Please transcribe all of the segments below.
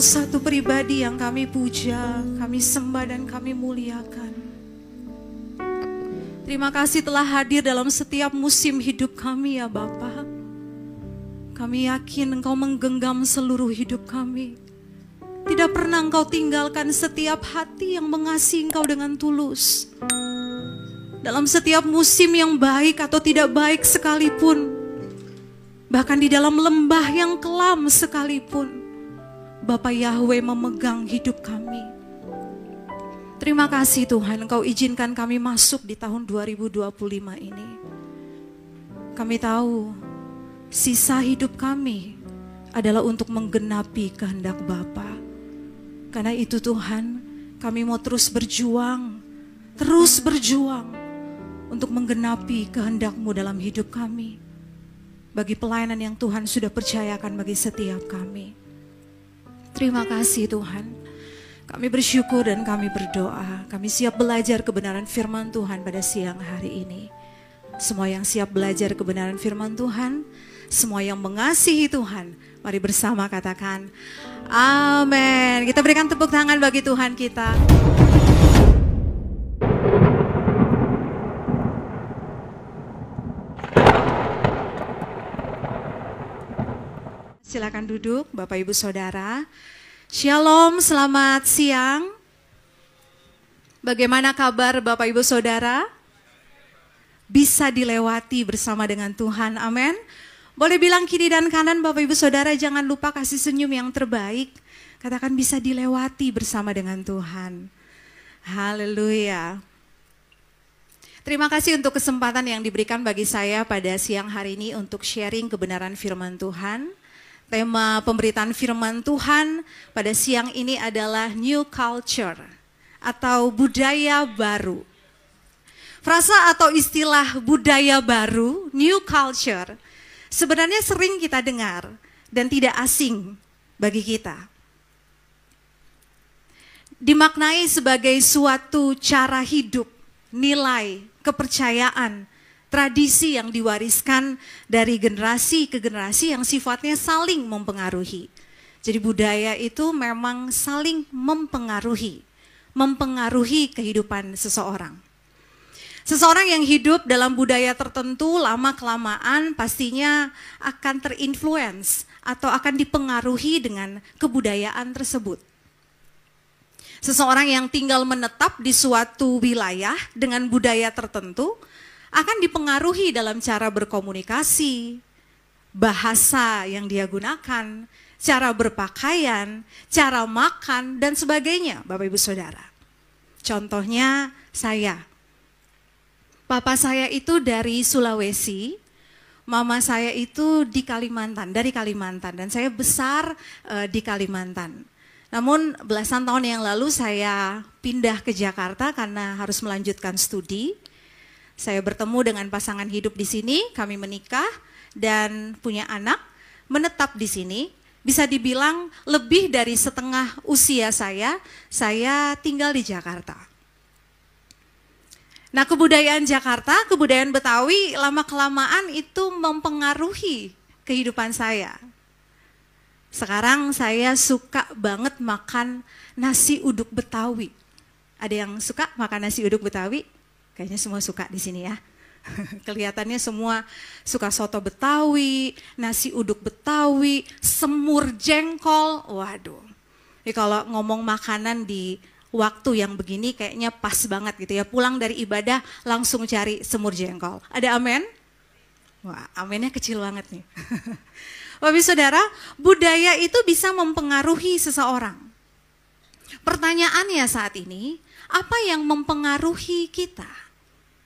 Engkau satu pribadi yang kami puja, kami sembah dan kami muliakan. Terima kasih telah hadir dalam setiap musim hidup kami ya Bapa. Kami yakin Engkau menggenggam seluruh hidup kami. Tidak pernah Engkau tinggalkan setiap hati yang mengasihi Engkau dengan tulus. Dalam setiap musim yang baik atau tidak baik sekalipun, bahkan di dalam lembah yang kelam sekalipun, Bapa Yahweh memegang hidup kami. Terima kasih Tuhan, Engkau izinkan kami masuk di tahun 2025 ini. Kami tahu sisa hidup kami adalah untuk menggenapi kehendak Bapa. Karena itu Tuhan, kami mau terus berjuang untuk menggenapi kehendak-Mu dalam hidup kami. Bagi pelayanan yang Tuhan sudah percayakan bagi setiap kami. Terima kasih Tuhan. Kami bersyukur dan kami berdoa. Kami siap belajar kebenaran firman Tuhan pada siang hari ini. Semua yang siap belajar kebenaran firman Tuhan, semua yang mengasihi Tuhan, mari bersama katakan amin. Kita berikan tepuk tangan bagi Tuhan kita. Silakan duduk Bapak Ibu Saudara. Shalom, selamat siang. Bagaimana kabar Bapak Ibu Saudara? Bisa dilewati bersama dengan Tuhan, amin. Boleh bilang kiri dan kanan Bapak Ibu Saudara, jangan lupa kasih senyum yang terbaik. Katakan bisa dilewati bersama dengan Tuhan. Haleluya. Terima kasih untuk kesempatan yang diberikan bagi saya pada siang hari ini untuk sharing kebenaran firman Tuhan. Tema pemberitaan firman Tuhan pada siang ini adalah New Culture atau budaya baru. Frasa atau istilah budaya baru, New Culture, sebenarnya sering kita dengar dan tidak asing bagi kita. Dimaknai sebagai suatu cara hidup, nilai, kepercayaan, tradisi yang diwariskan dari generasi ke generasi yang sifatnya saling mempengaruhi. Jadi budaya itu memang saling mempengaruhi kehidupan seseorang. Seseorang yang hidup dalam budaya tertentu lama-kelamaan pastinya akan terinfluence atau akan dipengaruhi dengan kebudayaan tersebut. Seseorang yang tinggal menetap di suatu wilayah dengan budaya tertentu akan dipengaruhi dalam cara berkomunikasi, bahasa yang dia gunakan, cara berpakaian, cara makan, dan sebagainya, Bapak Ibu Saudara. Contohnya saya. Papa saya itu dari Sulawesi, mama saya itu dari Kalimantan, dan saya besar di Kalimantan. Namun belasan tahun yang lalu saya pindah ke Jakarta karena harus melanjutkan studi. Saya bertemu dengan pasangan hidup di sini, kami menikah dan punya anak, menetap di sini. Bisa dibilang lebih dari setengah usia saya tinggal di Jakarta. Nah, kebudayaan Jakarta, kebudayaan Betawi lama-kelamaan itu mempengaruhi kehidupan saya. Sekarang saya suka banget makan nasi uduk Betawi. Ada yang suka makan nasi uduk Betawi? Kayaknya semua suka di sini ya. Kelihatannya semua suka soto Betawi, nasi uduk Betawi, semur jengkol. Waduh. Jadi kalau ngomong makanan di waktu yang begini kayaknya pas banget gitu ya. Pulang dari ibadah langsung cari semur jengkol. Ada amin? Wah, aminnya kecil banget nih. Bapak Saudara, budaya itu bisa mempengaruhi seseorang. Pertanyaannya saat ini, apa yang mempengaruhi kita?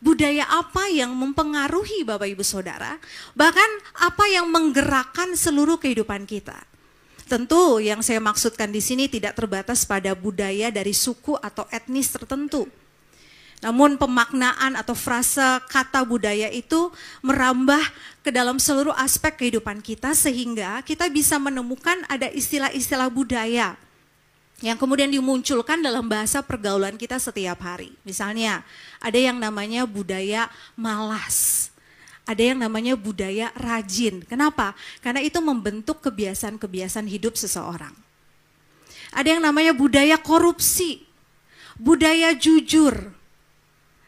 Budaya apa yang mempengaruhi Bapak Ibu Saudara? Bahkan apa yang menggerakkan seluruh kehidupan kita? Tentu yang saya maksudkan di sini tidak terbatas pada budaya dari suku atau etnis tertentu. Namun pemaknaan atau frase kata budaya itu merambah ke dalam seluruh aspek kehidupan kita sehingga kita bisa menemukan ada istilah-istilah budaya yang kemudian dimunculkan dalam bahasa pergaulan kita setiap hari. Misalnya ada yang namanya budaya malas, ada yang namanya budaya rajin. Kenapa? Karena itu membentuk kebiasaan-kebiasaan hidup seseorang. Ada yang namanya budaya korupsi, budaya jujur.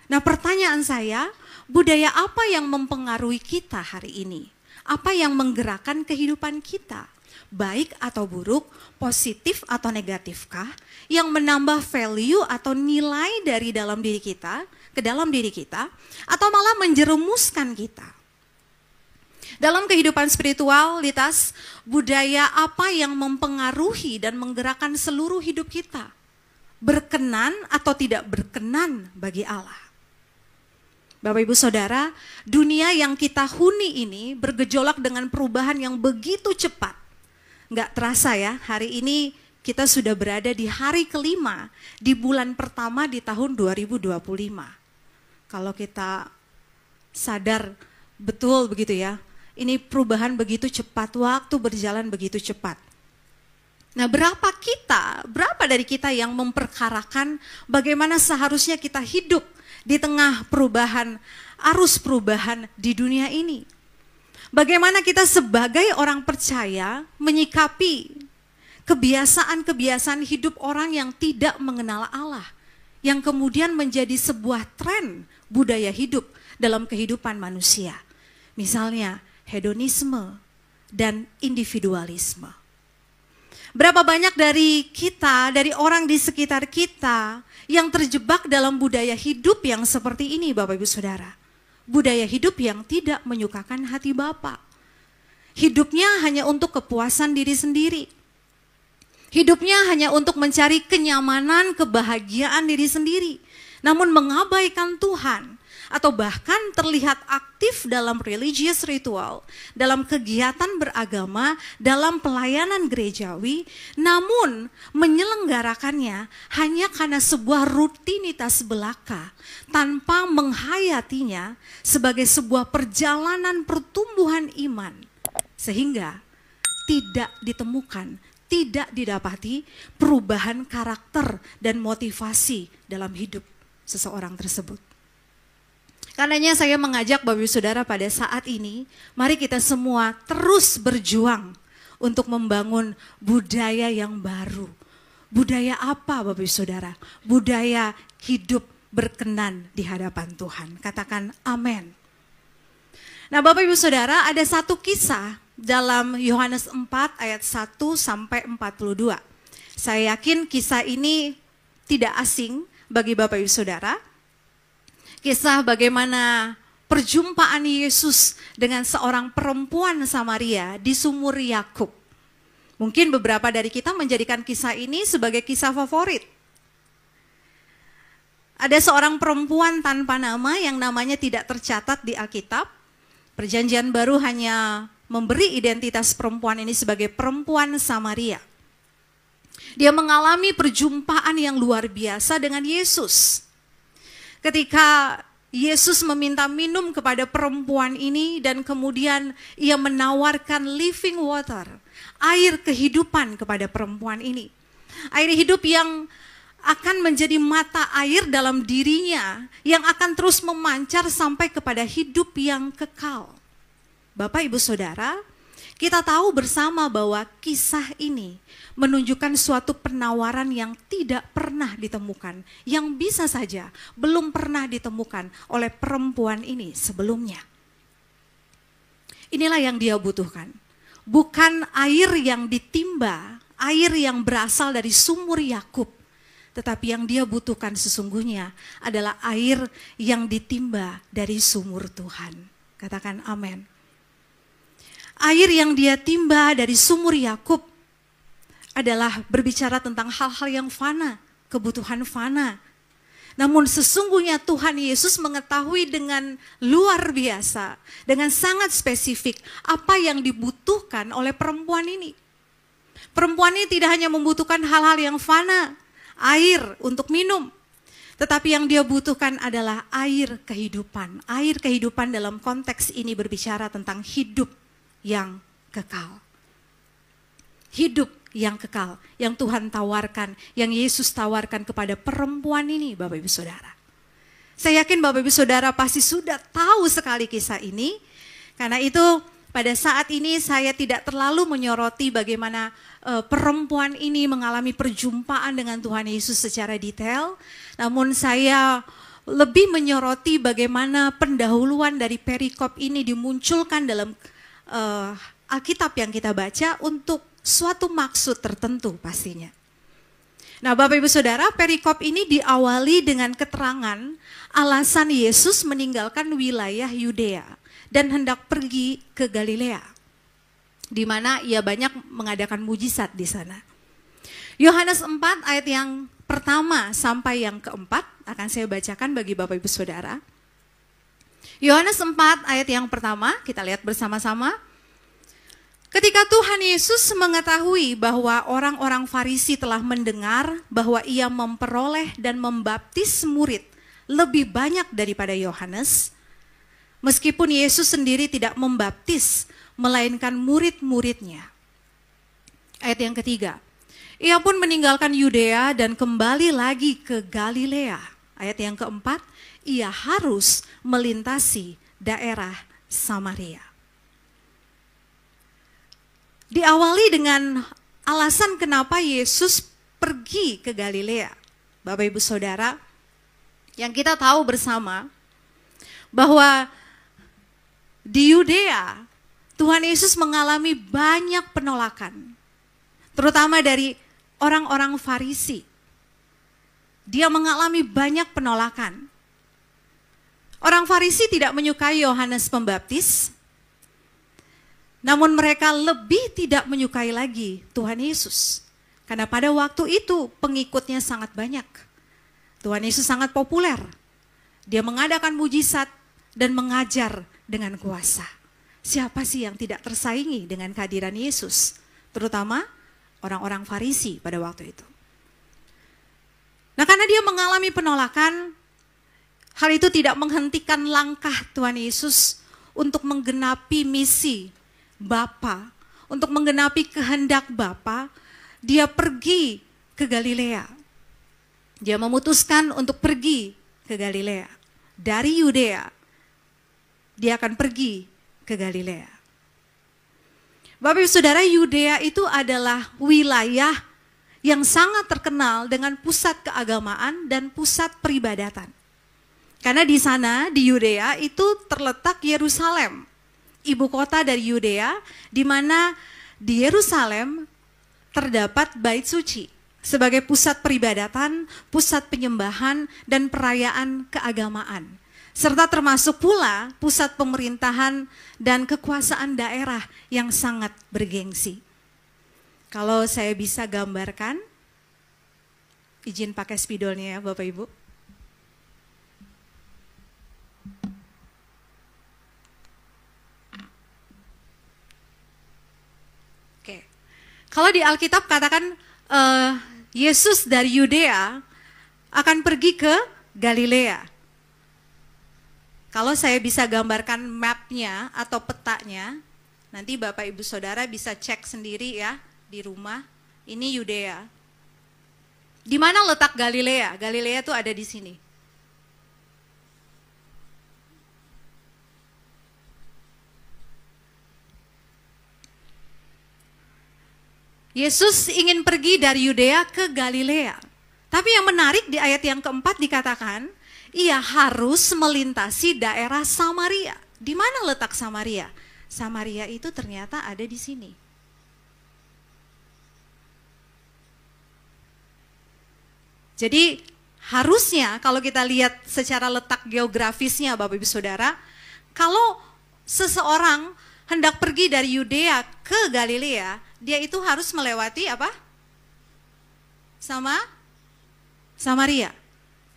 Nah, pertanyaan saya, budaya apa yang mempengaruhi kita hari ini? Apa yang menggerakkan kehidupan kita? Baik atau buruk, positif atau negatifkah? Yang menambah value atau nilai dari dalam diri kita, ke dalam diri kita, atau malah menjerumuskan kita? Dalam kehidupan spiritualitas, budaya apa yang mempengaruhi dan menggerakkan seluruh hidup kita? Berkenan atau tidak berkenan bagi Allah? Bapak Ibu Saudara, dunia yang kita huni ini bergejolak dengan perubahan yang begitu cepat. Nggak terasa ya, hari ini kita sudah berada di hari kelima di bulan pertama di tahun 2025. Kalau kita sadar betul begitu ya, ini perubahan begitu cepat, waktu berjalan begitu cepat. Nah, berapa dari kita yang memperkarakan bagaimana seharusnya kita hidup di tengah perubahan, arus perubahan di dunia ini? Bagaimana kita sebagai orang percaya menyikapi kebiasaan-kebiasaan hidup orang yang tidak mengenal Allah, yang kemudian menjadi sebuah tren budaya hidup dalam kehidupan manusia. Misalnya, hedonisme dan individualisme. Berapa banyak dari kita, dari orang di sekitar kita yang terjebak dalam budaya hidup yang seperti ini, Bapak Ibu Saudara. Budaya hidup yang tidak menyukakan hati Bapa. Hidupnya hanya untuk kepuasan diri sendiri. Hidupnya hanya untuk mencari kenyamanan, kebahagiaan diri sendiri. Namun mengabaikan Tuhan. Atau bahkan terlihat aktif dalam religious ritual, dalam kegiatan beragama, dalam pelayanan gerejawi, namun menyelenggarakannya hanya karena sebuah rutinitas belaka, tanpa menghayatinya sebagai sebuah perjalanan pertumbuhan iman, sehingga tidak ditemukan, tidak didapati perubahan karakter dan motivasi dalam hidup seseorang tersebut. Karenanya saya mengajak Bapak Ibu Saudara pada saat ini, mari kita semua terus berjuang untuk membangun budaya yang baru. Budaya apa Bapak Ibu Saudara? Budaya hidup berkenan di hadapan Tuhan. Katakan amin. Nah, Bapak Ibu Saudara, ada satu kisah dalam Yohanes 4 ayat 1 sampai 42. Saya yakin kisah ini tidak asing bagi Bapak Ibu Saudara. Kisah bagaimana perjumpaan Yesus dengan seorang perempuan Samaria di sumur Yakub. Mungkin beberapa dari kita menjadikan kisah ini sebagai kisah favorit. Ada seorang perempuan tanpa nama yang namanya tidak tercatat di Alkitab. Perjanjian Baru hanya memberi identitas perempuan ini sebagai perempuan Samaria. Dia mengalami perjumpaan yang luar biasa dengan Yesus. Ketika Yesus meminta minum kepada perempuan ini dan kemudian ia menawarkan living water, air kehidupan kepada perempuan ini. Air hidup yang akan menjadi mata air dalam dirinya yang akan terus memancar sampai kepada hidup yang kekal. Bapak Ibu Saudara, kita tahu bersama bahwa kisah ini menunjukkan suatu penawaran yang tidak pernah ditemukan, yang bisa saja belum pernah ditemukan oleh perempuan ini sebelumnya. Inilah yang dia butuhkan, bukan air yang ditimba, air yang berasal dari sumur Yakub, tetapi yang dia butuhkan sesungguhnya adalah air yang ditimba dari sumur Tuhan. Katakan amin. Air yang dia timba dari sumur Yakub adalah berbicara tentang hal-hal yang fana, kebutuhan fana. Namun sesungguhnya Tuhan Yesus mengetahui dengan luar biasa, dengan sangat spesifik apa yang dibutuhkan oleh perempuan ini. Perempuan ini tidak hanya membutuhkan hal-hal yang fana, air untuk minum, tetapi yang dia butuhkan adalah air kehidupan. Air kehidupan dalam konteks ini berbicara tentang hidup yang kekal. Hidup yang kekal, yang Tuhan tawarkan, yang Yesus tawarkan kepada perempuan ini, Bapak Ibu Saudara. Saya yakin Bapak Ibu Saudara pasti sudah tahu sekali kisah ini. Karena itu pada saat ini saya tidak terlalu menyoroti bagaimana perempuan ini mengalami perjumpaan dengan Tuhan Yesus secara detail, namun saya lebih menyoroti bagaimana pendahuluan dari perikop ini dimunculkan dalam Alkitab yang kita baca untuk suatu maksud tertentu pastinya. Nah, Bapak Ibu Saudara, perikop ini diawali dengan keterangan alasan Yesus meninggalkan wilayah Yudea dan hendak pergi ke Galilea, di mana ia banyak mengadakan mujizat di sana. Yohanes 4 ayat yang pertama sampai yang keempat akan saya bacakan bagi Bapak Ibu Saudara. Yohanes 4 ayat yang pertama, kita lihat bersama-sama. Ketika Tuhan Yesus mengetahui bahwa orang-orang Farisi telah mendengar bahwa ia memperoleh dan membaptis murid lebih banyak daripada Yohanes, meskipun Yesus sendiri tidak membaptis, melainkan murid-muridnya. Ayat yang ketiga, ia pun meninggalkan Yudea dan kembali lagi ke Galilea. Ayat yang keempat, ia harus melintasi daerah Samaria. Diawali dengan alasan kenapa Yesus pergi ke Galilea. Bapak Ibu Saudara, yang kita tahu bersama bahwa di Yudea Tuhan Yesus mengalami banyak penolakan, terutama dari orang-orang Farisi. Dia mengalami banyak penolakan. Orang Farisi tidak menyukai Yohanes Pembaptis, namun mereka lebih tidak menyukai lagi Tuhan Yesus. Karena pada waktu itu pengikutnya sangat banyak. Tuhan Yesus sangat populer. Dia mengadakan mujizat dan mengajar dengan kuasa. Siapa sih yang tidak tersaingi dengan kehadiran Yesus? Terutama orang-orang Farisi pada waktu itu. Nah, karena dia mengalami penolakan, hal itu tidak menghentikan langkah Tuhan Yesus untuk menggenapi misi Bapa, untuk menggenapi kehendak Bapa. Dia pergi ke Galilea. Dia memutuskan untuk pergi ke Galilea. Dari Yudea, dia akan pergi ke Galilea. Bapak Ibu Saudara, Yudea itu adalah wilayah yang sangat terkenal dengan pusat keagamaan dan pusat peribadatan. Karena di sana, di Yudea itu terletak Yerusalem, ibu kota dari Yudea, di mana di Yerusalem terdapat Bait Suci sebagai pusat peribadatan, pusat penyembahan, dan perayaan keagamaan. Serta termasuk pula pusat pemerintahan dan kekuasaan daerah yang sangat bergengsi. Kalau saya bisa gambarkan, izin pakai spidolnya ya Bapak Ibu. Kalau di Alkitab katakan Yesus dari Yudea akan pergi ke Galilea. Kalau saya bisa gambarkan mapnya atau petanya, nanti Bapak Ibu Saudara bisa cek sendiri ya di rumah. Ini Yudea. Di mana letak Galilea? Galilea itu ada di sini. Yesus ingin pergi dari Yudea ke Galilea. Tapi yang menarik di ayat yang keempat dikatakan, ia harus melintasi daerah Samaria. Di mana letak Samaria? Samaria itu ternyata ada di sini. Jadi harusnya kalau kita lihat secara letak geografisnya Bapak Ibu Saudara, kalau seseorang hendak pergi dari Yudea ke Galilea, dia itu harus melewati apa? Samaria.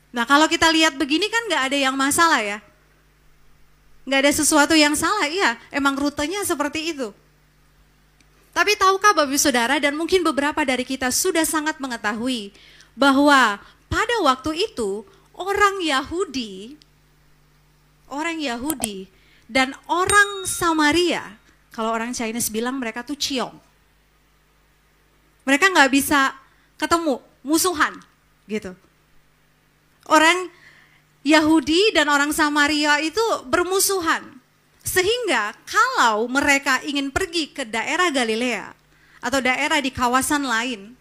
Nah, kalau kita lihat begini kan nggak ada yang masalah ya. Nggak ada sesuatu yang salah, iya, emang rutenya seperti itu. Tapi tahukah Bapak Ibu Saudara, dan mungkin beberapa dari kita sudah sangat mengetahui bahwa pada waktu itu orang Yahudi dan orang Samaria, kalau orang Chinese bilang mereka tuh ciong. Mereka nggak bisa ketemu, musuhan gitu. Orang Yahudi dan orang Samaria itu bermusuhan. Sehingga kalau mereka ingin pergi ke daerah Galilea atau daerah di kawasan lain,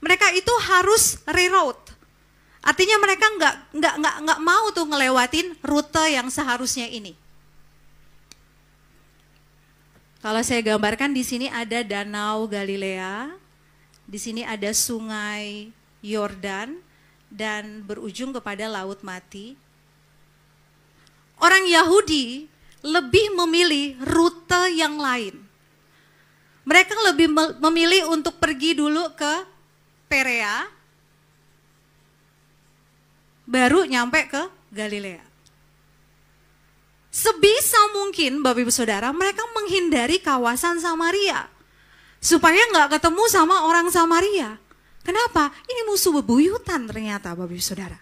mereka itu harus reroute. Artinya mereka nggak mau tuh ngelewatin rute yang seharusnya ini. Kalau saya gambarkan di sini ada Danau Galilea, di sini ada Sungai Yordan dan berujung kepada Laut Mati. Orang Yahudi lebih memilih rute yang lain. Mereka lebih memilih untuk pergi dulu ke Perea, baru nyampe ke Galilea. Sebisa mungkin Bapak Ibu Saudara, mereka menghindari kawasan Samaria. Supaya nggak ketemu sama orang Samaria. Kenapa? Ini musuh bebuyutan ternyata Bapak Ibu Saudara.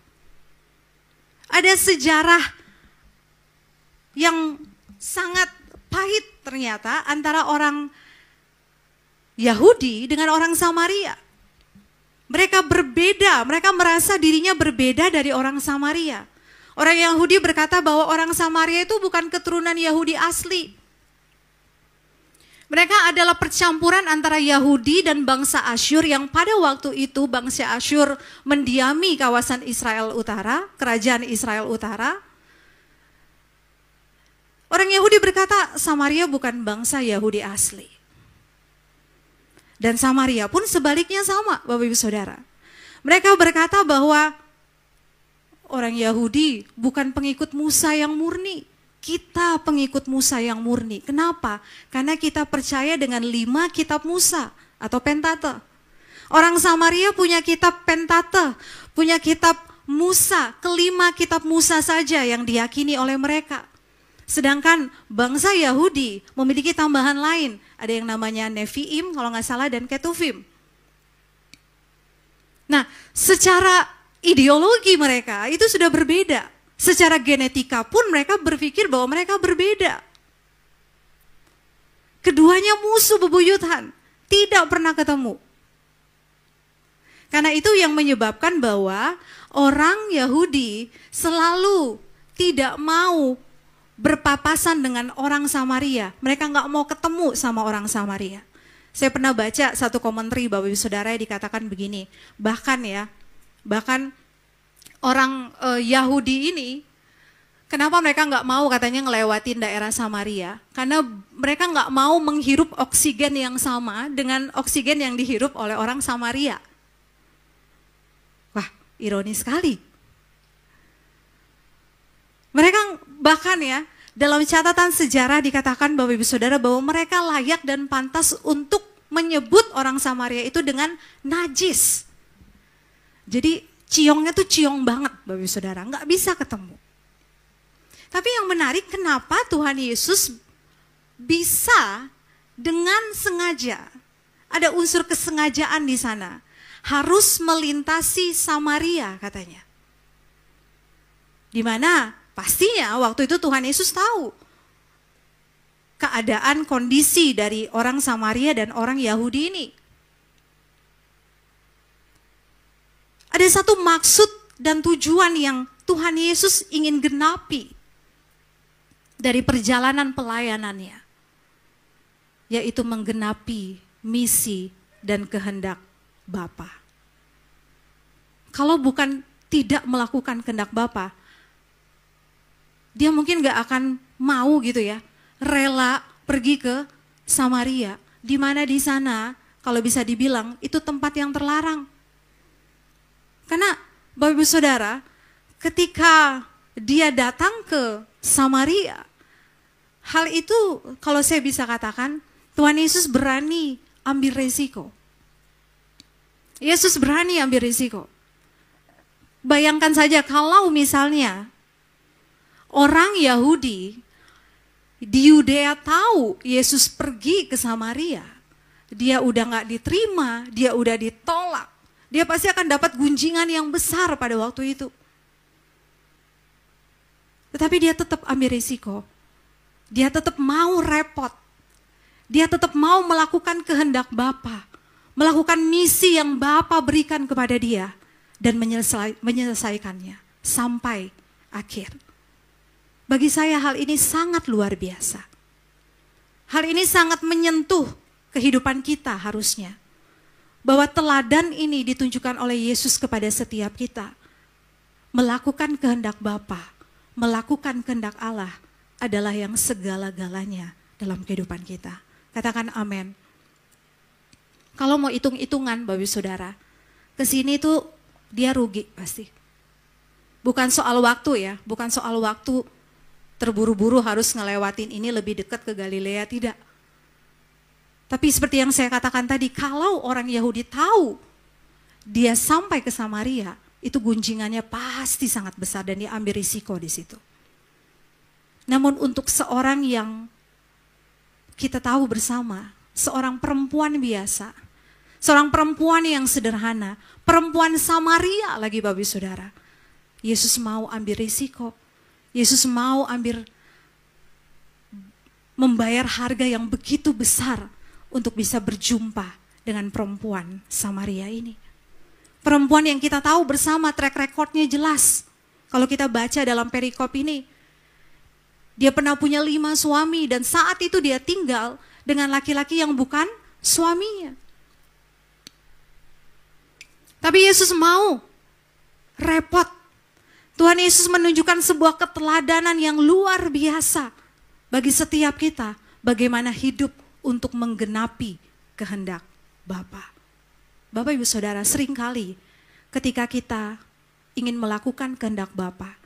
Ada sejarah yang sangat pahit ternyata antara orang Yahudi dengan orang Samaria. Mereka berbeda, mereka merasa dirinya berbeda dari orang Samaria. Orang Yahudi berkata bahwa orang Samaria itu bukan keturunan Yahudi asli. Mereka adalah percampuran antara Yahudi dan bangsa Asyur yang pada waktu itu bangsa Asyur mendiami kawasan Israel Utara, kerajaan Israel Utara. Orang Yahudi berkata Samaria bukan bangsa Yahudi asli. Dan Samaria pun sebaliknya sama, Bapak Ibu Saudara. Mereka berkata bahwa orang Yahudi bukan pengikut Musa yang murni. Kita pengikut Musa yang murni. Kenapa? Karena kita percaya dengan 5 kitab Musa atau Pentateuch. Orang Samaria punya kitab Pentateuch, punya kitab Musa, kelima kitab Musa saja yang diyakini oleh mereka. Sedangkan bangsa Yahudi memiliki tambahan lain. Ada yang namanya Nevi'im kalau nggak salah dan Ketuvim. Nah, secara ideologi mereka itu sudah berbeda. Secara genetika pun mereka berpikir bahwa mereka berbeda. Keduanya musuh bebuyutan, tidak pernah ketemu. Karena itu yang menyebabkan bahwa orang Yahudi selalu tidak mau berpapasan dengan orang Samaria. Mereka nggak mau ketemu sama orang Samaria. Saya pernah baca satu komentari Bapak Ibu Saudara yang dikatakan begini. Bahkan orang Yahudi ini, kenapa mereka nggak mau katanya ngelewatin daerah Samaria? Karena mereka nggak mau menghirup oksigen yang sama dengan oksigen yang dihirup oleh orang Samaria. Wah, ironis sekali. Mereka bahkan dalam catatan sejarah dikatakan Bapak Ibu Saudara bahwa mereka layak dan pantas untuk menyebut orang Samaria itu dengan najis. Jadi ciongnya tuh ciong banget Bapak Ibu Saudara, nggak bisa ketemu. Tapi yang menarik kenapa Tuhan Yesus bisa dengan sengaja, ada unsur kesengajaan di sana, harus melintasi Samaria katanya. Di mana pastinya waktu itu Tuhan Yesus tahu keadaan kondisi dari orang Samaria dan orang Yahudi ini. Ada satu maksud dan tujuan yang Tuhan Yesus ingin genapi dari perjalanan pelayanannya, yaitu menggenapi misi dan kehendak Bapa. Kalau bukan tidak melakukan kehendak Bapa, dia mungkin gak akan mau gitu rela pergi ke Samaria, di mana di sana kalau bisa dibilang itu tempat yang terlarang. Karena Bapak Ibu Saudara, ketika dia datang ke Samaria, hal itu kalau saya bisa katakan, Tuhan Yesus berani ambil resiko. Yesus berani ambil resiko. Bayangkan saja kalau misalnya orang Yahudi di Yudea tahu Yesus pergi ke Samaria, dia udah gak diterima, dia udah ditolak, dia pasti akan dapat gunjingan yang besar pada waktu itu. Tetapi dia tetap ambil risiko, dia tetap mau repot, dia tetap mau melakukan kehendak Bapa, melakukan misi yang Bapa berikan kepada dia, dan menyelesaikannya sampai akhir. Bagi saya hal ini sangat luar biasa. Hal ini sangat menyentuh kehidupan kita harusnya. Bahwa teladan ini ditunjukkan oleh Yesus kepada setiap kita. Melakukan kehendak Bapa, melakukan kehendak Allah adalah yang segala-galanya dalam kehidupan kita. Katakan amin. Kalau mau hitung-hitungan Bapak Saudara, kesini tuh dia rugi pasti. Bukan soal waktu ya, bukan soal waktu terburu-buru harus ngelewatin ini lebih dekat ke Galilea, tidak. Tapi seperti yang saya katakan tadi, kalau orang Yahudi tahu dia sampai ke Samaria, itu gunjingannya pasti sangat besar dan dia ambil risiko di situ. Namun untuk seorang yang kita tahu bersama, seorang perempuan biasa, seorang perempuan yang sederhana, perempuan Samaria lagi Bapak Saudara, Yesus mau ambil risiko. Yesus mau membayar harga yang begitu besar untuk bisa berjumpa dengan perempuan Samaria ini. Perempuan yang kita tahu bersama track recordnya jelas. Kalau kita baca dalam perikop ini, dia pernah punya 5 suami dan saat itu dia tinggal dengan laki-laki yang bukan suaminya. Tapi Yesus mau repot. Tuhan Yesus menunjukkan sebuah keteladanan yang luar biasa bagi setiap kita. Bagaimana hidup untuk menggenapi kehendak Bapa. Bapak Ibu Saudara, seringkali ketika kita ingin melakukan kehendak Bapa,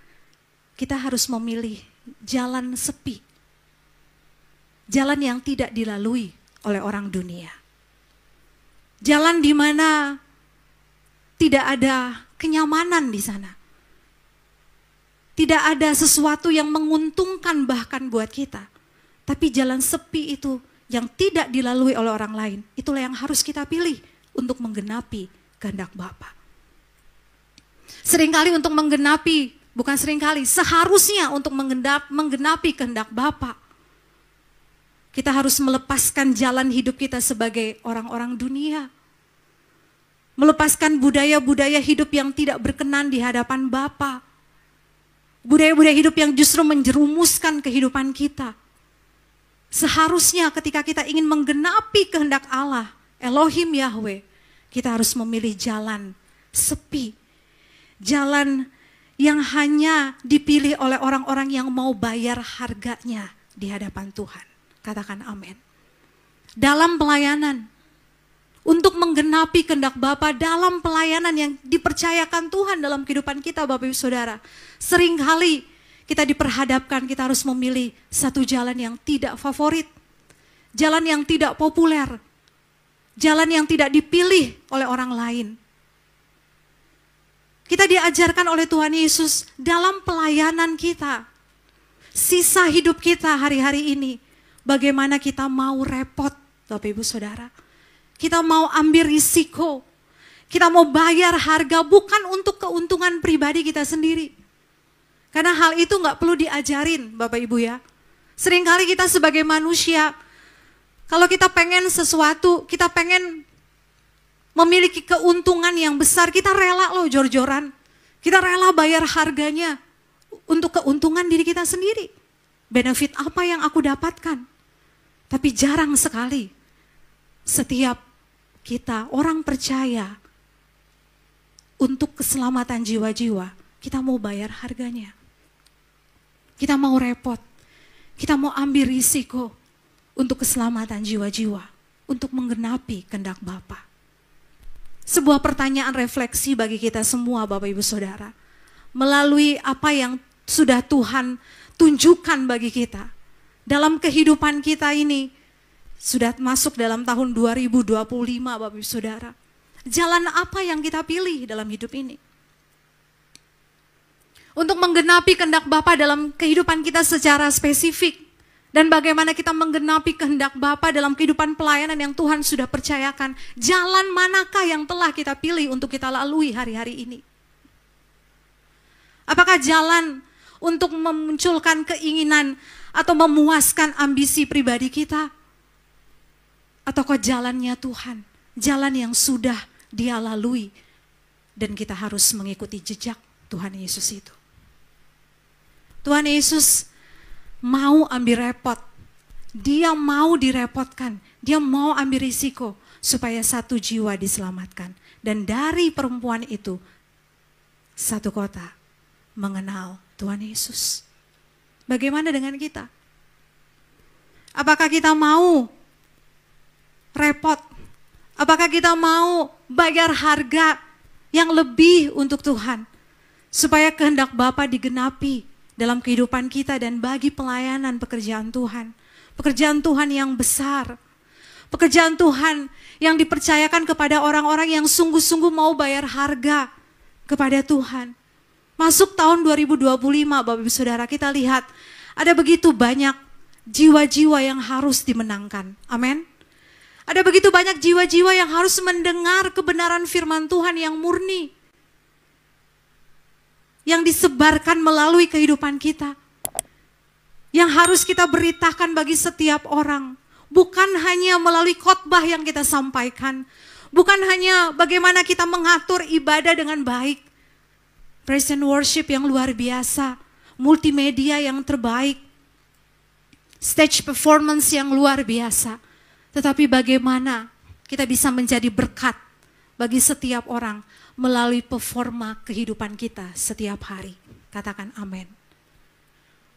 kita harus memilih jalan sepi. Jalan yang tidak dilalui oleh orang dunia. Jalan di mana tidak ada kenyamanan di sana. Tidak ada sesuatu yang menguntungkan bahkan buat kita. Tapi jalan sepi itu yang tidak dilalui oleh orang lain, itulah yang harus kita pilih untuk menggenapi kehendak Bapa. Seringkali untuk menggenapi, bukan seringkali, seharusnya untuk menggenapi kehendak Bapa, kita harus melepaskan jalan hidup kita sebagai orang-orang dunia. Melepaskan budaya-budaya hidup yang tidak berkenan di hadapan Bapa. Budaya-budaya hidup yang justru menjerumuskan kehidupan kita. Seharusnya ketika kita ingin menggenapi kehendak Allah, Elohim Yahweh, kita harus memilih jalan sepi. Jalan yang hanya dipilih oleh orang-orang yang mau bayar harganya di hadapan Tuhan. Katakan amin. Dalam pelayanan, untuk menggenapi kehendak Bapa dalam pelayanan yang dipercayakan Tuhan dalam kehidupan kita Bapak Ibu Saudara. Seringkali kita diperhadapkan, kita harus memilih satu jalan yang tidak favorit. Jalan yang tidak populer. Jalan yang tidak dipilih oleh orang lain. Kita diajarkan oleh Tuhan Yesus dalam pelayanan kita. Sisa hidup kita hari-hari ini. Bagaimana kita mau repot, Bapak Ibu Saudara. Kita mau ambil risiko. Kita mau bayar harga bukan untuk keuntungan pribadi kita sendiri. Karena hal itu nggak perlu diajarin Bapak Ibu ya. Seringkali kita sebagai manusia, kalau kita pengen sesuatu, kita pengen memiliki keuntungan yang besar, kita rela loh jor-joran. Kita rela bayar harganya untuk keuntungan diri kita sendiri. Benefit apa yang aku dapatkan? Tapi jarang sekali setiap kita, orang percaya, untuk keselamatan jiwa-jiwa, kita mau bayar harganya. Kita mau repot, kita mau ambil risiko untuk keselamatan jiwa-jiwa, untuk menggenapi kehendak Bapa. Sebuah pertanyaan refleksi bagi kita semua Bapak Ibu Saudara. Melalui apa yang sudah Tuhan tunjukkan bagi kita. Dalam kehidupan kita ini, sudah masuk dalam tahun 2025 Bapak Ibu Saudara. Jalan apa yang kita pilih dalam hidup ini? Untuk menggenapi kehendak Bapa dalam kehidupan kita secara spesifik. Dan bagaimana kita menggenapi kehendak Bapa dalam kehidupan pelayanan yang Tuhan sudah percayakan. Jalan manakah yang telah kita pilih untuk kita lalui hari-hari ini? Apakah jalan untuk memunculkan keinginan atau memuaskan ambisi pribadi kita? Ataukah jalannya Tuhan? Jalan yang sudah Dia lalui. Dan kita harus mengikuti jejak Tuhan Yesus itu. Tuhan Yesus mau ambil repot. Dia mau direpotkan, dia mau ambil risiko supaya satu jiwa diselamatkan. Dan dari perempuan itu, satu kota mengenal Tuhan Yesus. Bagaimana dengan kita? Apakah kita mau repot? Apakah kita mau bayar harga yang lebih untuk Tuhan? Supaya kehendak Bapa digenapi dalam kehidupan kita dan bagi pelayanan pekerjaan Tuhan. Pekerjaan Tuhan yang besar. Pekerjaan Tuhan yang dipercayakan kepada orang-orang yang sungguh-sungguh mau bayar harga kepada Tuhan. Masuk tahun 2025, Bapak Ibu Saudara, kita lihat ada begitu banyak jiwa-jiwa yang harus dimenangkan. Amin. Ada begitu banyak jiwa-jiwa yang harus mendengar kebenaran firman Tuhan yang murni. Yang disebarkan melalui kehidupan kita. Yang harus kita beritakan bagi setiap orang. Bukan hanya melalui khotbah yang kita sampaikan. Bukan hanya bagaimana kita mengatur ibadah dengan baik. Praise and worship yang luar biasa. Multimedia yang terbaik. Stage performance yang luar biasa. Tetapi bagaimana kita bisa menjadi berkat bagi setiap orang melalui performa kehidupan kita setiap hari. Katakan amin.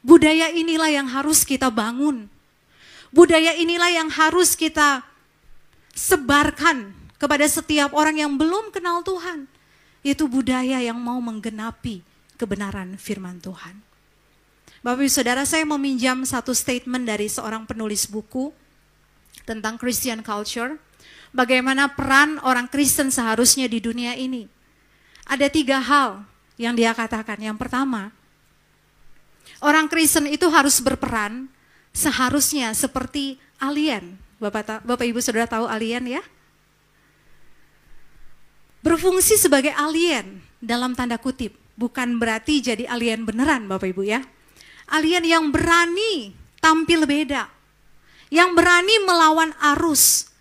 Budaya inilah yang harus kita bangun. Budaya inilah yang harus kita sebarkan kepada setiap orang yang belum kenal Tuhan. Yaitu budaya yang mau menggenapi kebenaran firman Tuhan. Bapak Ibu Saudara, saya meminjam satu statement dari seorang penulis buku tentang Christian culture. Bagaimana peran orang Kristen seharusnya di dunia ini. Ada 3 hal yang dia katakan. Yang pertama, orang Kristen itu harus berperan seharusnya seperti alien. Bapak Ibu Saudara tahu alien ya? Berfungsi sebagai alien dalam tanda kutip. Bukan berarti jadi alien beneran Bapak Ibu ya. Alien yang berani tampil beda. Yang berani melawan arus.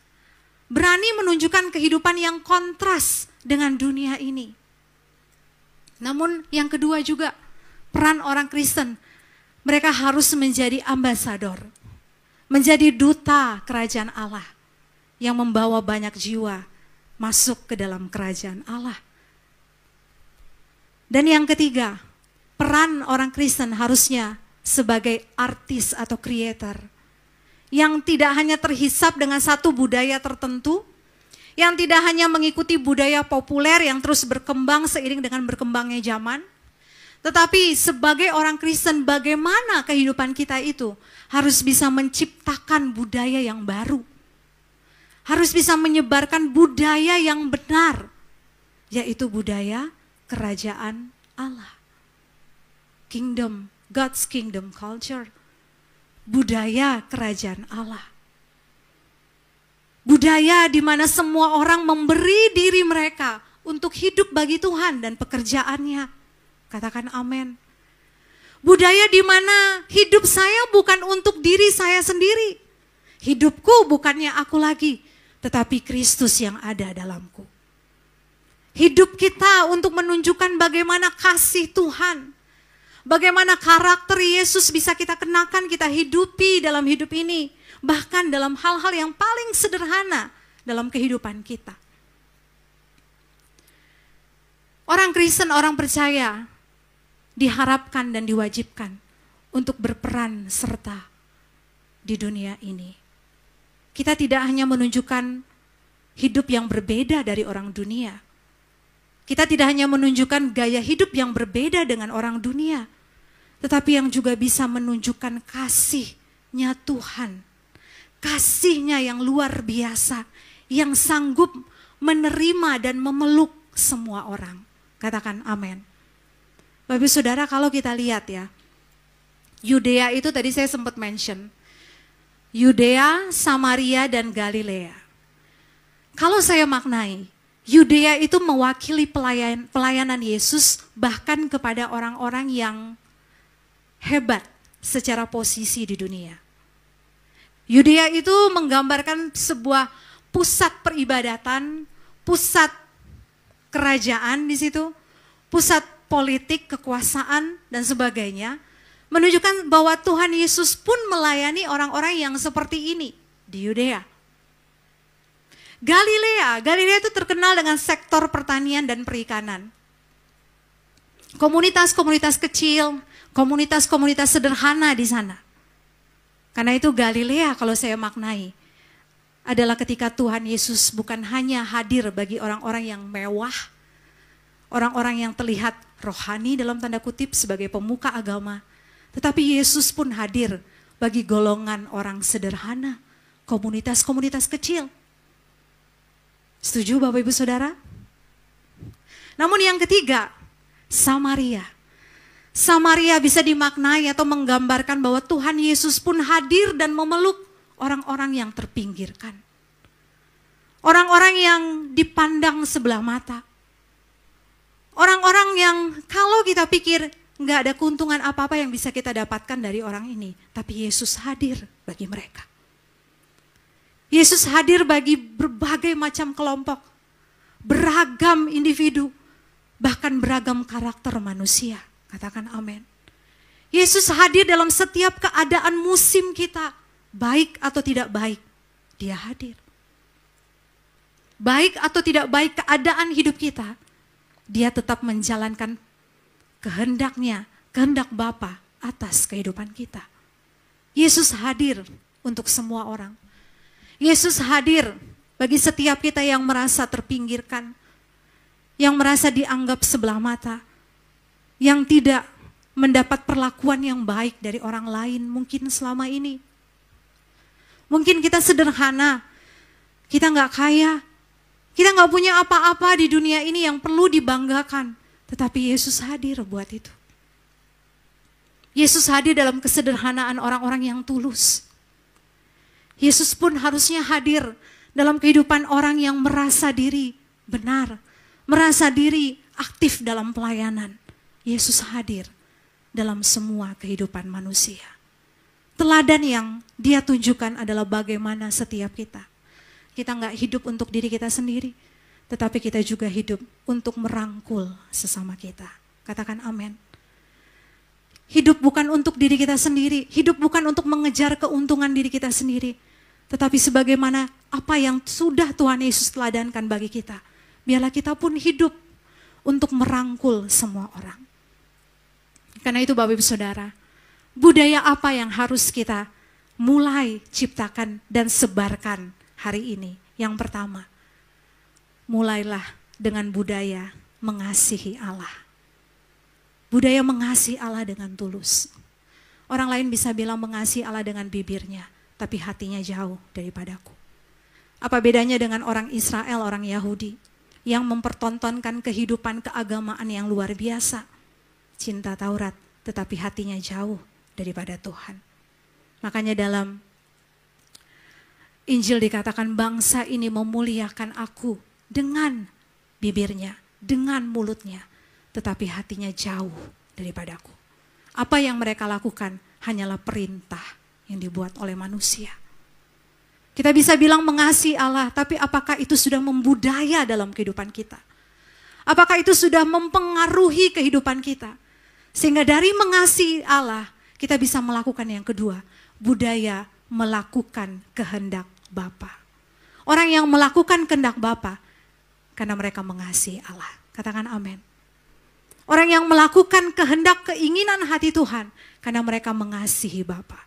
Berani menunjukkan kehidupan yang kontras dengan dunia ini. Namun yang kedua juga, peran orang Kristen. Mereka harus menjadi ambasador. Menjadi duta kerajaan Allah. Yang membawa banyak jiwa masuk ke dalam kerajaan Allah. Dan yang ketiga, peran orang Kristen harusnya sebagai artis atau creator. Yang tidak hanya terhisap dengan satu budaya tertentu, yang tidak hanya mengikuti budaya populer yang terus berkembang seiring dengan berkembangnya zaman, tetapi sebagai orang Kristen bagaimana kehidupan kita itu harus bisa menciptakan budaya yang baru. Harus bisa menyebarkan budaya yang benar, yaitu budaya kerajaan Allah. Kingdom, God's kingdom culture. Budaya kerajaan Allah. Budaya di mana semua orang memberi diri mereka untuk hidup bagi Tuhan dan pekerjaannya. Katakan amin. Budaya di mana hidup saya bukan untuk diri saya sendiri. Hidupku bukannya aku lagi, tetapi Kristus yang ada dalamku. Hidup kita untuk menunjukkan bagaimana kasih Tuhan. Bagaimana karakter Yesus bisa kita kenakan, kita hidupi dalam hidup ini. Bahkan dalam hal-hal yang paling sederhana dalam kehidupan kita. Orang Kristen, orang percaya diharapkan dan diwajibkan untuk berperan serta di dunia ini. Kita tidak hanya menunjukkan hidup yang berbeda dari orang dunia. Kita tidak hanya menunjukkan gaya hidup yang berbeda dengan orang dunia, tetapi yang juga bisa menunjukkan kasih-Nya Tuhan. Kasih-Nya yang luar biasa, yang sanggup menerima dan memeluk semua orang. Katakan amin. Bapak Saudara, kalau kita lihat ya, Yudea itu tadi saya sempat mention. Yudea, Samaria, dan Galilea. Kalau saya maknai, Yudea itu mewakili pelayanan Yesus bahkan kepada orang-orang yang hebat secara posisi di dunia. Yudea itu menggambarkan sebuah pusat peribadatan, pusat kerajaan di situ, pusat politik, kekuasaan, dan sebagainya. menunjukkan bahwa Tuhan Yesus pun melayani orang-orang yang seperti ini di Yudea. Galilea itu terkenal dengan sektor pertanian dan perikanan. Komunitas-komunitas kecil, komunitas-komunitas sederhana di sana. Karena itu Galilea kalau saya maknai adalah ketika Tuhan Yesus bukan hanya hadir bagi orang-orang yang mewah, orang-orang yang terlihat rohani dalam tanda kutip sebagai pemuka agama, tetapi Yesus pun hadir bagi golongan orang sederhana, komunitas-komunitas kecil. Setuju Bapak Ibu Saudara? Namun yang ketiga, Samaria. Samaria bisa dimaknai atau menggambarkan bahwa Tuhan Yesus pun hadir dan memeluk orang-orang yang terpinggirkan. Orang-orang yang dipandang sebelah mata. Orang-orang yang kalau kita pikir nggak ada keuntungan apa-apa yang bisa kita dapatkan dari orang ini. Tapi Yesus hadir bagi mereka. Yesus hadir bagi berbagai macam kelompok. Beragam individu. Bahkan beragam karakter manusia. Katakan amin. Yesus hadir dalam setiap keadaan musim kita. Baik atau tidak baik, dia hadir. Baik atau tidak baik keadaan hidup kita, dia tetap menjalankan kehendaknya, kehendak Bapa atas kehidupan kita. Yesus hadir untuk semua orang. Yesus hadir bagi setiap kita yang merasa terpinggirkan, yang merasa dianggap sebelah mata, yang tidak mendapat perlakuan yang baik dari orang lain mungkin selama ini. Mungkin kita sederhana, kita nggak kaya, kita nggak punya apa-apa di dunia ini yang perlu dibanggakan. Tetapi Yesus hadir buat itu. Yesus hadir dalam kesederhanaan orang-orang yang tulus. Yesus pun harusnya hadir dalam kehidupan orang yang merasa diri benar, merasa diri aktif dalam pelayanan. Yesus hadir dalam semua kehidupan manusia. Teladan yang dia tunjukkan adalah bagaimana setiap kita. Kita nggak hidup untuk diri kita sendiri, tetapi kita juga hidup untuk merangkul sesama kita. Katakan amin. Hidup bukan untuk diri kita sendiri, hidup bukan untuk mengejar keuntungan diri kita sendiri, tetapi sebagaimana apa yang sudah Tuhan Yesus teladankan bagi kita. Biarlah kita pun hidup untuk merangkul semua orang. Karena itu Bapak Ibu Saudara, budaya apa yang harus kita mulai ciptakan dan sebarkan hari ini? Yang pertama, mulailah dengan budaya mengasihi Allah. Budaya mengasihi Allah dengan tulus. Orang lain bisa bilang mengasihi Allah dengan bibirnya, tapi hatinya jauh daripadaku. Apa bedanya dengan orang Israel, orang Yahudi, yang mempertontonkan kehidupan keagamaan yang luar biasa, cinta Taurat, tetapi hatinya jauh daripada Tuhan. Makanya dalam Injil dikatakan bangsa ini memuliakan aku dengan bibirnya, dengan mulutnya, tetapi hatinya jauh daripadaku. Apa yang mereka lakukan hanyalah perintah yang dibuat oleh manusia. Kita bisa bilang mengasihi Allah, tapi apakah itu sudah membudaya dalam kehidupan kita? Apakah itu sudah mempengaruhi kehidupan kita? Sehingga dari mengasihi Allah, kita bisa melakukan yang kedua, budaya melakukan kehendak Bapa. Orang yang melakukan kehendak Bapa karena mereka mengasihi Allah. Katakan amin. Orang yang melakukan kehendak keinginan hati Tuhan karena mereka mengasihi Bapa.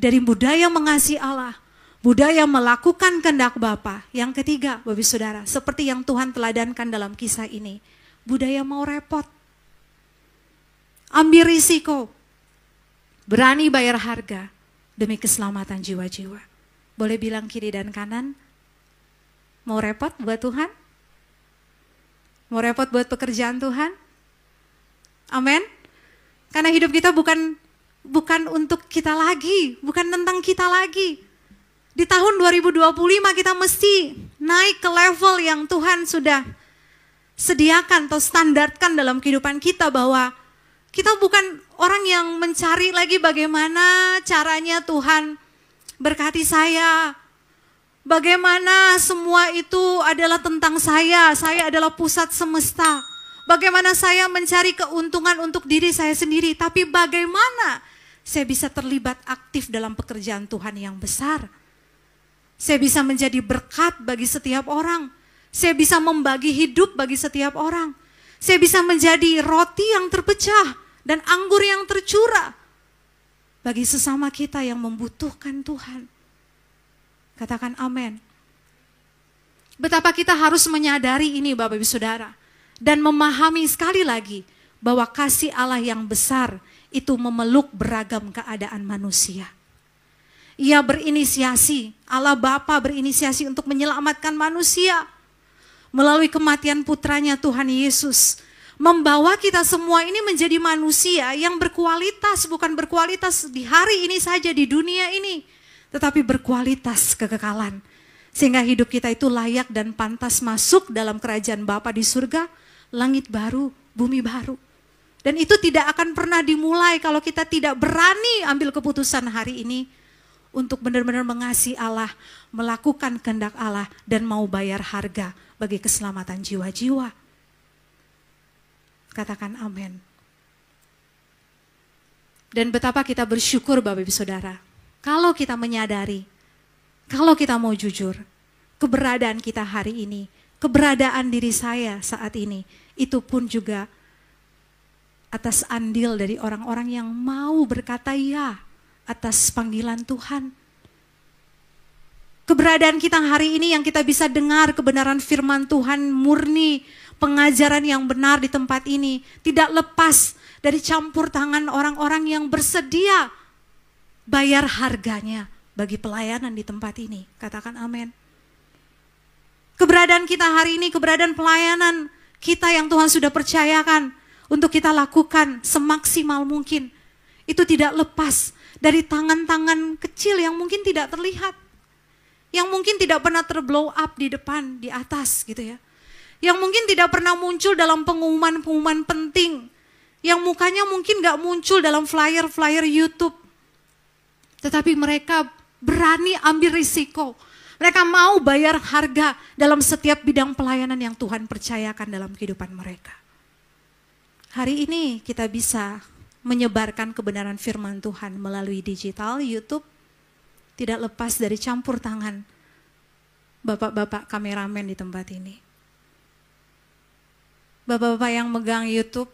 Dari budaya mengasihi Allah, budaya melakukan kehendak Bapa. Yang ketiga, Bapak Saudara, seperti yang Tuhan teladankan dalam kisah ini, budaya mau repot. Ambil risiko, berani bayar harga demi keselamatan jiwa-jiwa. Boleh bilang kiri dan kanan, mau repot buat Tuhan? Mau repot buat pekerjaan Tuhan? Amin. Karena hidup kita bukan untuk kita lagi, bukan tentang kita lagi. Di tahun 2025 kita mesti naik ke level yang Tuhan sudah sediakan atau standarkan dalam kehidupan kita, bahwa kita bukan orang yang mencari lagi bagaimana caranya Tuhan berkati saya. Bagaimana semua itu adalah tentang saya adalah pusat semesta. Bagaimana saya mencari keuntungan untuk diri saya sendiri, tapi bagaimana saya bisa terlibat aktif dalam pekerjaan Tuhan yang besar. Saya bisa menjadi berkat bagi setiap orang. Saya bisa membagi hidup bagi setiap orang. Saya bisa menjadi roti yang terpecah dan anggur yang tercurah bagi sesama kita yang membutuhkan Tuhan. Katakan amin. Betapa kita harus menyadari ini Bapak Ibu Saudara. Dan memahami sekali lagi bahwa kasih Allah yang besar itu memeluk beragam keadaan manusia. Ia berinisiasi, Allah Bapa berinisiasi untuk menyelamatkan manusia. Melalui kematian putranya Tuhan Yesus. Membawa kita semua ini menjadi manusia yang berkualitas, bukan berkualitas di hari ini saja di dunia ini. Tetapi berkualitas kekekalan. Sehingga hidup kita itu layak dan pantas masuk dalam kerajaan Bapa di surga. Langit baru, bumi baru. Dan itu tidak akan pernah dimulai kalau kita tidak berani ambil keputusan hari ini untuk benar-benar mengasihi Allah, melakukan kehendak Allah, dan mau bayar harga bagi keselamatan jiwa-jiwa. Katakan amin. Dan betapa kita bersyukur Bapak Ibu Saudara, kalau kita menyadari, kalau kita mau jujur, keberadaan kita hari ini, keberadaan diri saya saat ini, itu pun juga atas andil dari orang-orang yang mau berkata ya atas panggilan Tuhan. Keberadaan kita hari ini yang kita bisa dengar kebenaran firman Tuhan murni, pengajaran yang benar di tempat ini, tidak lepas dari campur tangan orang-orang yang bersedia bayar harganya bagi pelayanan di tempat ini. Katakan amin. Keberadaan kita hari ini, keberadaan pelayanan kita yang Tuhan sudah percayakan untuk kita lakukan semaksimal mungkin. Itu tidak lepas dari tangan-tangan kecil yang mungkin tidak terlihat. Yang mungkin tidak pernah terblow up di depan, di atas gitu ya. Yang mungkin tidak pernah muncul dalam pengumuman-pengumuman penting. Yang mukanya mungkin gak muncul dalam flyer-flyer YouTube. Tetapi mereka berani ambil risiko. Mereka mau bayar harga dalam setiap bidang pelayanan yang Tuhan percayakan dalam kehidupan mereka. Hari ini kita bisa menyebarkan kebenaran firman Tuhan melalui digital, YouTube. Tidak lepas dari campur tangan bapak-bapak kameramen di tempat ini. Bapak-bapak yang megang YouTube,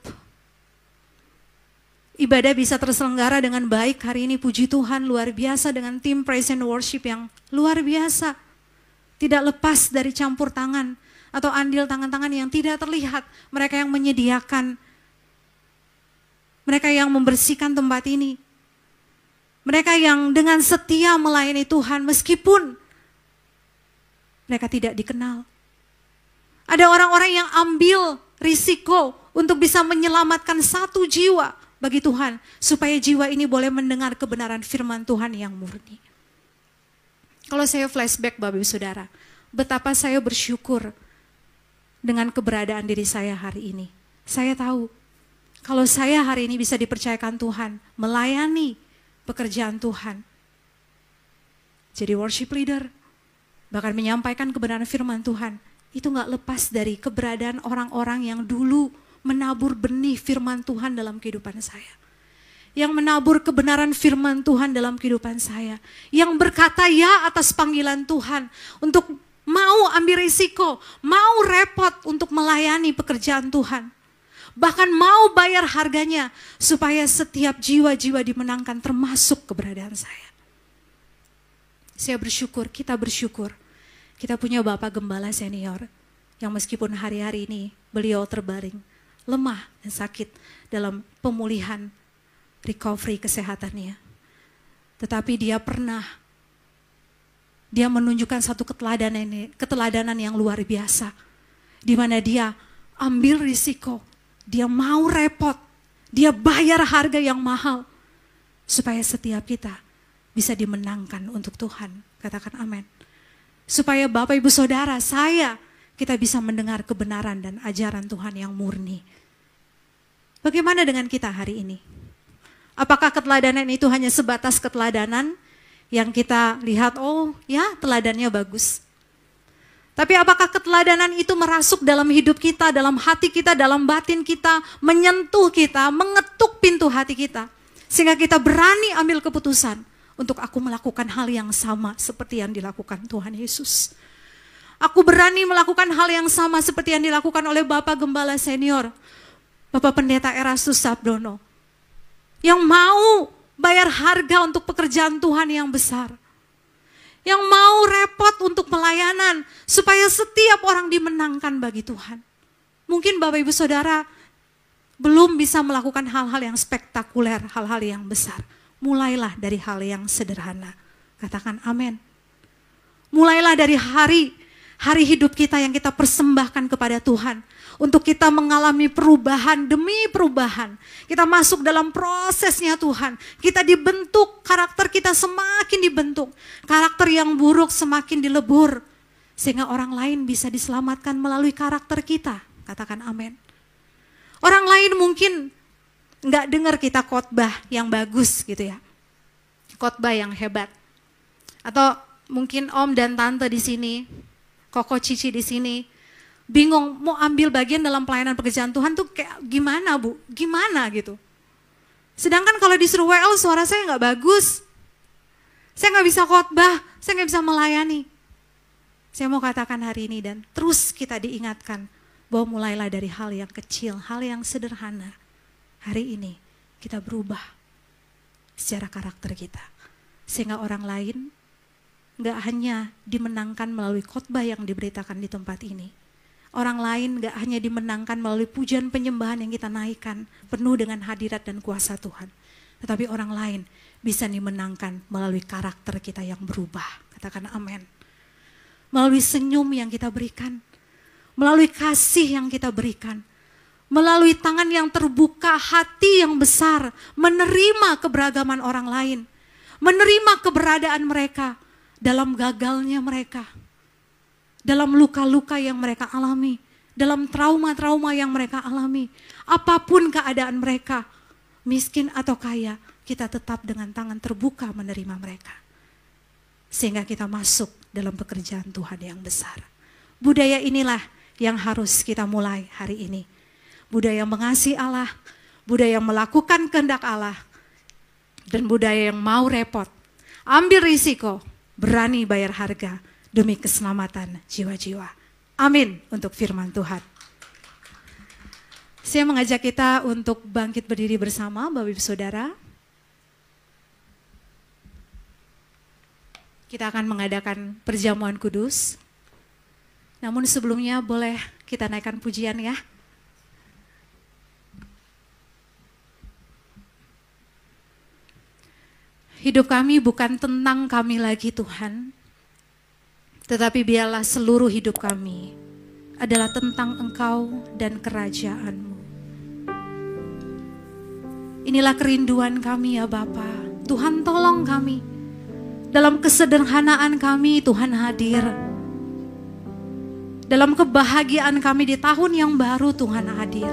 ibadah bisa terselenggara dengan baik hari ini, puji Tuhan, luar biasa dengan tim praise and worship yang luar biasa. Tidak lepas dari campur tangan atau andil tangan-tangan yang tidak terlihat. Mereka yang menyediakan, mereka yang membersihkan tempat ini. Mereka yang dengan setia melayani Tuhan meskipun mereka tidak dikenal. Ada orang-orang yang ambil risiko untuk bisa menyelamatkan satu jiwa bagi Tuhan, supaya jiwa ini boleh mendengar kebenaran firman Tuhan yang murni. Kalau saya flashback Bapak Ibu Saudara, betapa saya bersyukur dengan keberadaan diri saya hari ini. Saya tahu, kalau saya hari ini bisa dipercayakan Tuhan, melayani pekerjaan Tuhan, jadi worship leader, bahkan menyampaikan kebenaran firman Tuhan, itu gak lepas dari keberadaan orang-orang yang dulu menabur benih firman Tuhan dalam kehidupan saya. Yang menabur kebenaran firman Tuhan dalam kehidupan saya. Yang berkata ya atas panggilan Tuhan. Untuk mau ambil risiko, mau repot untuk melayani pekerjaan Tuhan. Bahkan mau bayar harganya supaya setiap jiwa-jiwa dimenangkan termasuk keberadaan saya. Saya bersyukur, kita bersyukur. Kita punya Bapak Gembala senior yang meskipun hari-hari ini beliau terbaring, lemah dan sakit dalam pemulihan recovery kesehatannya. Tetapi dia menunjukkan satu keteladanan yang luar biasa. Di mana dia ambil risiko, dia mau repot, dia bayar harga yang mahal. Supaya setiap kita bisa dimenangkan untuk Tuhan. Katakan amin. Supaya Bapak Ibu Saudara, kita bisa mendengar kebenaran dan ajaran Tuhan yang murni. Bagaimana dengan kita hari ini? Apakah keteladanan itu hanya sebatas keteladanan yang kita lihat, oh ya teladannya bagus. Tapi apakah keteladanan itu merasuk dalam hidup kita, dalam hati kita, dalam batin kita, menyentuh kita, mengetuk pintu hati kita. Sehingga kita berani ambil keputusan untuk aku melakukan hal yang sama seperti yang dilakukan Tuhan Yesus. Aku berani melakukan hal yang sama seperti yang dilakukan oleh Bapak Gembala Senior, Bapak Pendeta Erastus Sabdono, yang mau bayar harga untuk pekerjaan Tuhan yang besar. Yang mau repot untuk pelayanan supaya setiap orang dimenangkan bagi Tuhan. Mungkin Bapak Ibu Saudara belum bisa melakukan hal-hal yang spektakuler, hal-hal yang besar. Mulailah dari hal yang sederhana. Katakan amin. Mulailah dari hari hidup kita yang kita persembahkan kepada Tuhan. Untuk kita mengalami perubahan demi perubahan. Kita masuk dalam prosesnya Tuhan. Kita dibentuk, karakter kita semakin dibentuk. Karakter yang buruk semakin dilebur. Sehingga orang lain bisa diselamatkan melalui karakter kita. Katakan amin. Orang lain mungkin nggak dengar kita khotbah yang bagus gitu ya. Khotbah yang hebat. Atau mungkin om dan tante di sini, koko cici di sini, bingung mau ambil bagian dalam pelayanan pekerjaan Tuhan tuh kayak gimana bu, gimana gitu. Sedangkan kalau disuruh WL suara saya nggak bagus, saya nggak bisa khotbah, saya nggak bisa melayani. Saya mau katakan hari ini dan terus kita diingatkan bahwa mulailah dari hal yang kecil, hal yang sederhana. Hari ini kita berubah secara karakter kita, sehingga orang lain nggak hanya dimenangkan melalui khotbah yang diberitakan di tempat ini. Orang lain gak hanya dimenangkan melalui pujian penyembahan yang kita naikkan penuh dengan hadirat dan kuasa Tuhan. Tetapi orang lain bisa dimenangkan melalui karakter kita yang berubah. Katakan amin. Melalui senyum yang kita berikan. Melalui kasih yang kita berikan. Melalui tangan yang terbuka, hati yang besar. Menerima keberagaman orang lain. Menerima keberadaan mereka dalam gagalnya mereka. Dalam luka-luka yang mereka alami, dalam trauma-trauma yang mereka alami, apapun keadaan mereka, miskin atau kaya, kita tetap dengan tangan terbuka menerima mereka. Sehingga kita masuk dalam pekerjaan Tuhan yang besar. Budaya inilah yang harus kita mulai hari ini. Budaya mengasihi Allah, budaya melakukan kehendak Allah, dan budaya yang mau repot, ambil risiko, berani bayar harga, demi keselamatan jiwa-jiwa. Amin untuk firman Tuhan. Saya mengajak kita untuk bangkit berdiri bersama Bapak Ibu Saudara. Kita akan mengadakan perjamuan kudus. Namun sebelumnya boleh kita naikkan pujian ya. Hidup kami bukan tentang kami lagi Tuhan. Tetapi biarlah seluruh hidup kami adalah tentang Engkau dan kerajaan-Mu. Inilah kerinduan kami ya Bapa. Tuhan tolong kami. Dalam kesederhanaan kami Tuhan hadir. Dalam kebahagiaan kami di tahun yang baru Tuhan hadir.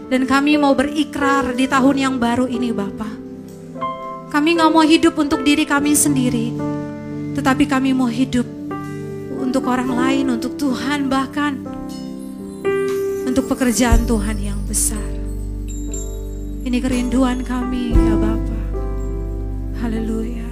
Dan kami mau berikrar di tahun yang baru ini Bapa. Kami gak mau hidup untuk diri kami sendiri. Tetapi kami mau hidup untuk orang lain, untuk Tuhan bahkan. Untuk pekerjaan Tuhan yang besar. Ini kerinduan kami ya Bapa. Haleluya.